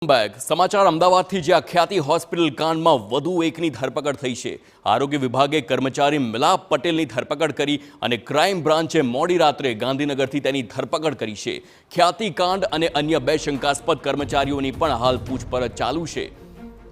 Back સમાચાર અમદાવાદથી જ્યાં ખ્યાતિ હોસ્પિટલ કાંડમાં વધુ એકની ધરપકડ થઈ છે। આરોગ્ય વિભાગે કર્મચારી મિલાપ પટેલની ધરપકડ કરી અને ક્રાઇમ બ્રાન્ચે મોડી રાત્રે ગાંધીનગરથી તેની ધરપકડ કરી છે। ખ્યાતિ કાંડ અને અન્ય બે શંકાસ્પદ કર્મચારીઓની પણ હાલ પૂછપરછ ચાલુ છે।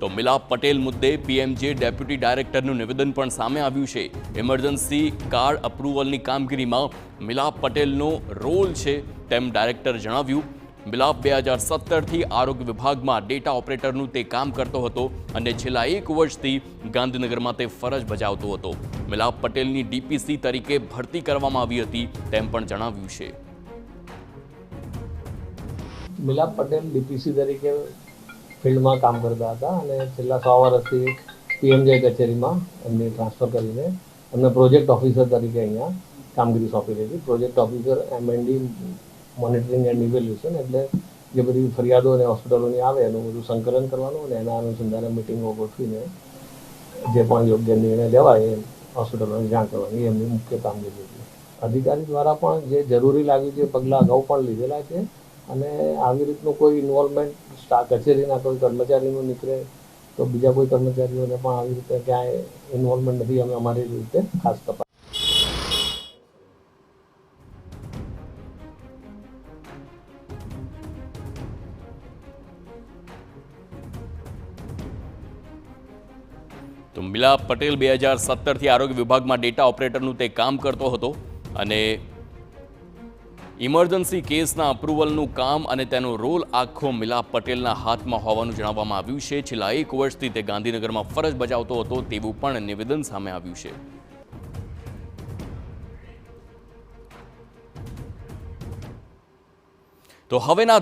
તો મિલાપ પટેલ મુદ્દે પીએમજે ડેપ્યુટી ડાયરેક્ટરનું નિવેદન પણ સામે આવ્યું છે। ઇમરજન્સી કાર્ડ અપ્રુવલની કામગીરીમાં મિલાપ પટેલનો રોલ છે તેમ ડાયરેક્ટરે જણાવ્યું। મિલાપ 2017થી આરોગ્ય વિભાગમાં ડેટા ઓપરેટરનું તે કામ કરતો હતો અને છેલ્લા 1 વર્ષથી ગાંધીનગરમાં તે ફરજ બજાવતો હતો। મિલાપ પટેલની ડીપીસી તરીકે ભરતી કરવામાં આવી હતી તેમ પણ જણાવ્યું છે। મિલાપ પટેલ ડીપીસી તરીકે ફિલ્ડમાં કામ કરતા હતા અને છેલ્લા 100 વર્ષથી પીએમજે કચેરીમાં એમને ટ્રાન્સફર કરીને એમને પ્રોજેક્ટ ઓફિસર તરીકે અહીંયા કામગીરી સોંપી હતી। Project officer MND monitoring and evaluation એટલે જે બધી ફરિયાદો અને હોસ્પિટલોની આવે એનું બધું સંકલન કરવાનું અને એના અનુસંધાને મિટિંગો ગોઠવીને જે પણ યોગ્ય નિર્ણય લેવાય એ હોસ્પિટલોને જાણ કરવાની એમની મુખ્ય કામગીરી હતી। અધિકારી દ્વારા પણ જે જરૂરી લાગ્યું છે પગલાં અગાઉ પણ લીધેલા છે અને આવી રીતનું કોઈ ઇન્વોલ્વમેન્ટ કચેરીના કોઈ કર્મચારીનું નીકળે તો બીજા કોઈ કર્મચારીઓને પણ આવી રીતે ક્યાંય ઇન્વોલ્વમેન્ટ નથી। અમે અમારી રીતે ખાસ તપાસ તો મિલાપ પટેલ 2017થી આરોગ્ય વિભાગમાં ડેટા ઓપરેટરનું તે કામ કરતો હતો અને ઇમરજન્સી કેસના અપ્રુવલનું કામ અને તેનો રોલ આખો મિલાપ પટેલના હાથમાં હોવાનું જણાવવામાં આવ્યું છે। છેલ્લા 1 વર્ષથી તે ગાંધીનગરમાં ફરજ બજાવતો હતો તેવું પણ નિવેદન સામે આવ્યું છે। તો હવેના